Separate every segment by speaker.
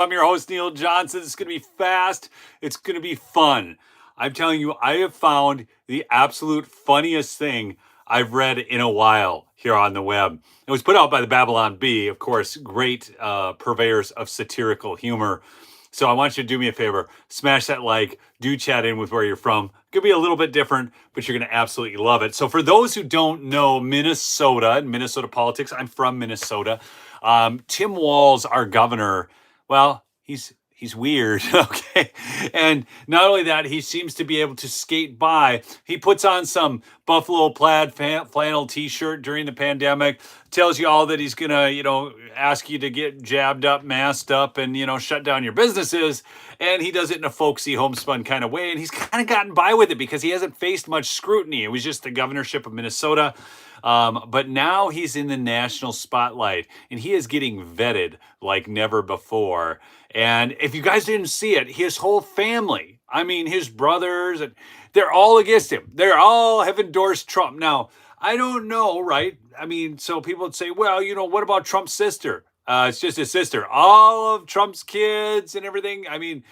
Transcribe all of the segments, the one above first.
Speaker 1: I'm your host, Neil Johnson. It's going to be fast. It's going to be fun. I'm telling you, I have found the absolute funniest thing I've read in a while here on the web. It was put out by the Babylon Bee, of course, great purveyors of satirical humor. So I want you to do me a favor, smash that like, do chat in with where you're from. It could be a little bit different, but you're going to absolutely love it. So for those who don't know Minnesota and Minnesota politics, I'm from Minnesota. Tim Walz, our governor, well, he's weird, okay? And not only that, he seems to be able to skate by. He puts on some buffalo plaid flannel t-shirt during the pandemic, tells you all that he's going to, ask you to get jabbed up, masked up, and, shut down your businesses. And he does it in a folksy homespun kind of way. And he's kind of gotten by with it because he hasn't faced much scrutiny. It was just the governorship of Minnesota. But now he's in the national spotlight and he is getting vetted like never before. And if you guys didn't see it, his whole family, I mean, his brothers, they're all against him. They're all have endorsed Trump. Now, I don't know, right? I mean, so people would say, well, what about Trump's sister? It's just his sister. All of Trump's kids and everything. I mean,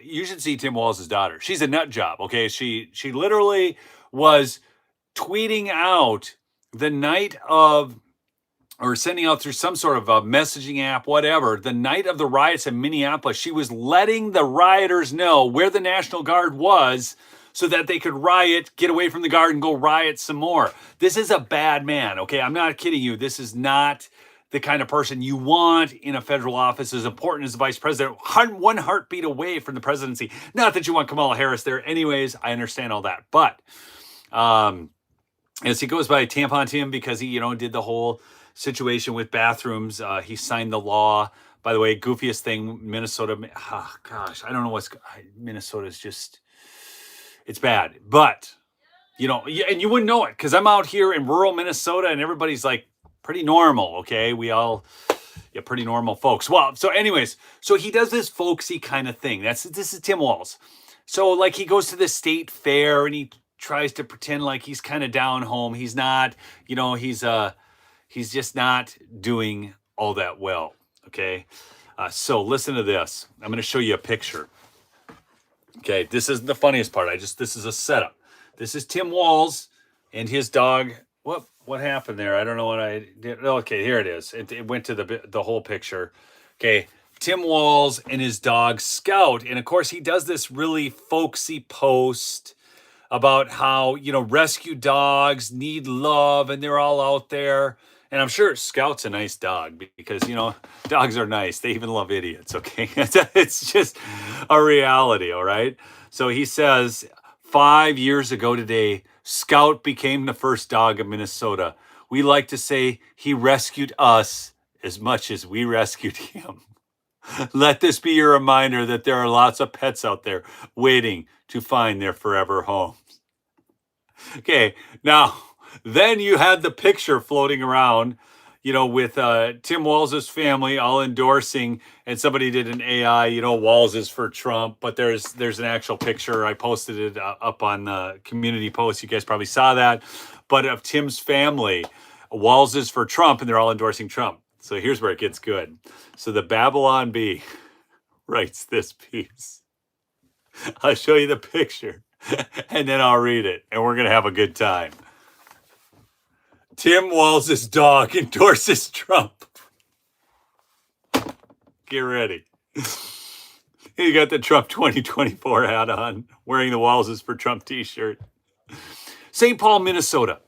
Speaker 1: you should see Tim Walz's daughter. She's a nut job. Okay, she literally was tweeting out the night of, or sending out through some sort of a messaging app, whatever, the night of the riots in Minneapolis. She was letting the rioters know where the National Guard was so that they could riot, get away from the guard, and go riot some more. This is a bad man, okay? I'm not kidding you. This is not the kind of person you want in a federal office as important as the vice president, one heartbeat away from the presidency. Not that you want Kamala Harris there. Anyways, I understand all that. But as he goes by Tampon Tim because he, did the whole situation with bathrooms. He signed the law. By the way, goofiest thing, Minnesota. Oh, gosh, I don't know Minnesota's just, it's bad. But, and you wouldn't know it because I'm out here in rural Minnesota and everybody's like pretty normal, okay? We all, pretty normal folks. Well, so anyways, so he does this folksy kind of thing. This is Tim Walz. So like he goes to the state fair and he tries to pretend like he's kind of down home. He's not, he's just not doing all that well. Okay. So listen to this. I'm going to show you a picture. Okay. This isn't the funniest part. This is a setup. This is Tim Walz and his dog. What happened there? I don't know what I did. Okay. Here it is. It went to the whole picture. Okay. Tim Walz and his dog Scout. And of course he does this really folksy post about how, rescue dogs need love and they're all out there. And I'm sure Scout's a nice dog because, dogs are nice. They even love idiots, okay? It's just a reality, all right? So he says, 5 years ago today, Scout became the first dog of Minnesota. We like to say he rescued us as much as we rescued him. Let this be your reminder that there are lots of pets out there waiting to find their forever homes. Okay, now, then you had the picture floating around, with Tim Walz's family all endorsing, and somebody did an AI, Walz is for Trump, but there's an actual picture. I posted it up on the community post. You guys probably saw that. But of Tim's family, Walz is for Trump, and they're all endorsing Trump. So here's where it gets good. So the Babylon Bee writes this piece. I'll show you the picture, and then I'll read it, and we're going to have a good time. Tim Walz's dog endorses Trump. Get ready. You got the Trump 2024 hat on, wearing the Walz's for Trump t-shirt. St. Paul, Minnesota.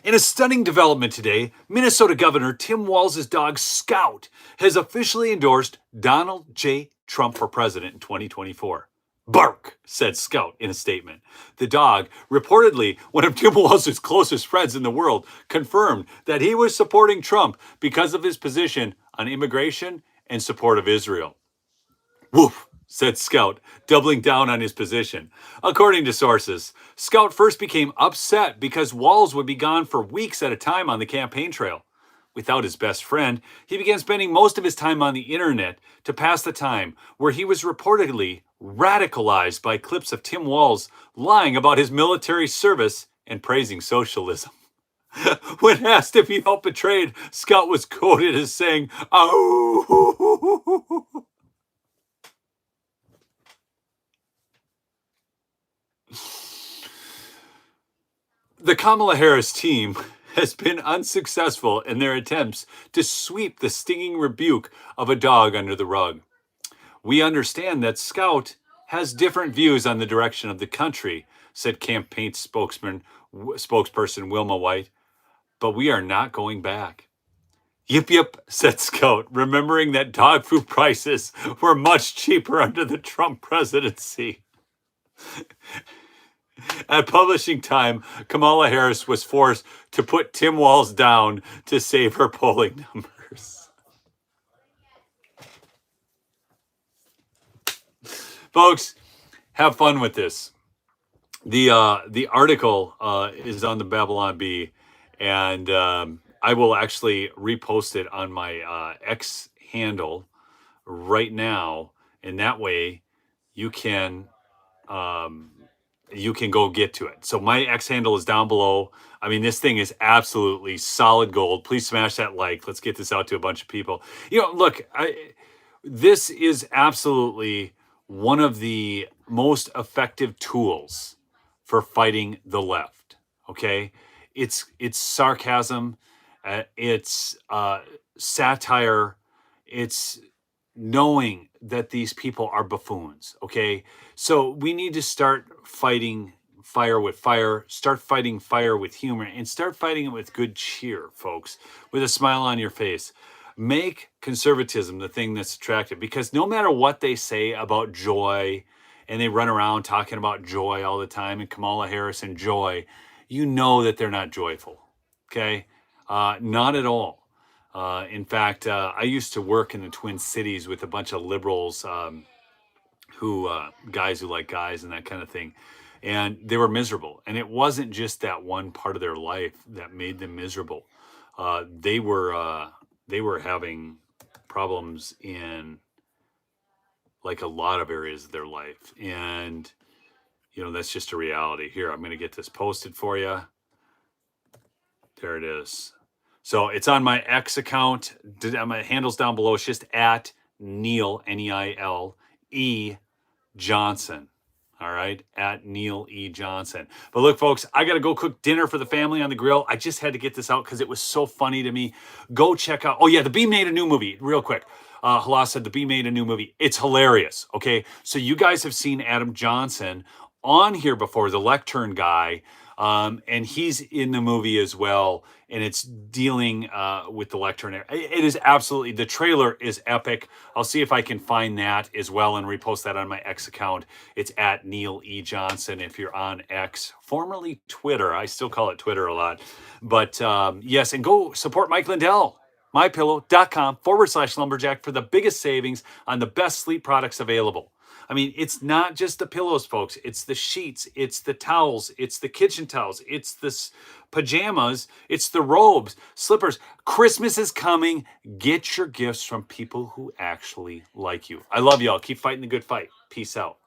Speaker 1: In a stunning development today, Minnesota Governor Tim Walz's dog Scout has officially endorsed Donald J. Trump for president in 2024. Bark, said Scout in a statement. The dog, reportedly one of Tim Walz's closest friends in the world, confirmed that he was supporting Trump because of his position on immigration and support of Israel. Woof, said Scout, doubling down on his position. According to sources, Scout first became upset because Walz would be gone for weeks at a time on the campaign trail. Without his best friend, he began spending most of his time on the internet to pass the time, where he was reportedly radicalized by clips of Tim Walz lying about his military service and praising socialism. When asked if he felt betrayed, Scout was quoted as saying, "Oh." The Kamala Harris team has been unsuccessful in their attempts to sweep the stinging rebuke of a dog under the rug. We understand that Scout has different views on the direction of the country, said campaign spokesperson Wilma White, but we are not going back. Yip, yip, said Scout, remembering that dog food prices were much cheaper under the Trump presidency. At publishing time, Kamala Harris was forced to put Tim Walz down to save her polling numbers. Folks, have fun with this. The article is on the Babylon Bee, and I will actually repost it on my X handle right now, and that way you can go get to it. So my X handle is down below. I mean, this thing is absolutely solid gold. Please smash that like. Let's get this out to a bunch of people. Look, this is absolutely one of the most effective tools for fighting the left. Okay, it's sarcasm, it's satire, it's knowing that these people are buffoons. Okay, so we need to start fighting fire with fire, start fighting fire with humor, and start fighting it with good cheer, folks, with a smile on your face. Make conservatism the thing that's attractive, because no matter what they say about joy, and they run around talking about joy all the time, and Kamala Harris and joy, you know that they're not joyful. Okay, not at all. In fact, I used to work in the Twin Cities with a bunch of liberals, guys who like guys and that kind of thing, and they were miserable. And it wasn't just that one part of their life that made them miserable. They were having problems in like a lot of areas of their life, and that's just a reality. Here, I'm going to get this posted for you. There it is. So it's on my X account. My handle's down below. It's just at Neil, N-E-I-L-E Johnson. All right, at Neil E. Johnson. But look, folks, I got to go cook dinner for the family on the grill. I just had to get this out because it was so funny to me. Go check out. Oh, yeah, the Bee made a new movie. Real quick. Hala said the Bee made a new movie. It's hilarious. Okay, so you guys have seen Adam Johnson on here before, the lectern guy. And he's in the movie as well, and it's dealing with the lectern. It is absolutely, the trailer is epic. I'll see if I can find that as well and repost that on my X account. It's at Neil E. Johnson if you're on X, formerly Twitter. I still call it Twitter a lot. But yes, and go support Mike Lindell. MyPillow.com/lumberjack for the biggest savings on the best sleep products available. I mean, it's not just the pillows, folks. It's the sheets, it's the towels, it's the kitchen towels, it's the pajamas, it's the robes, slippers. Christmas is coming. Get your gifts from people who actually like you. I love y'all. Keep fighting the good fight. Peace out.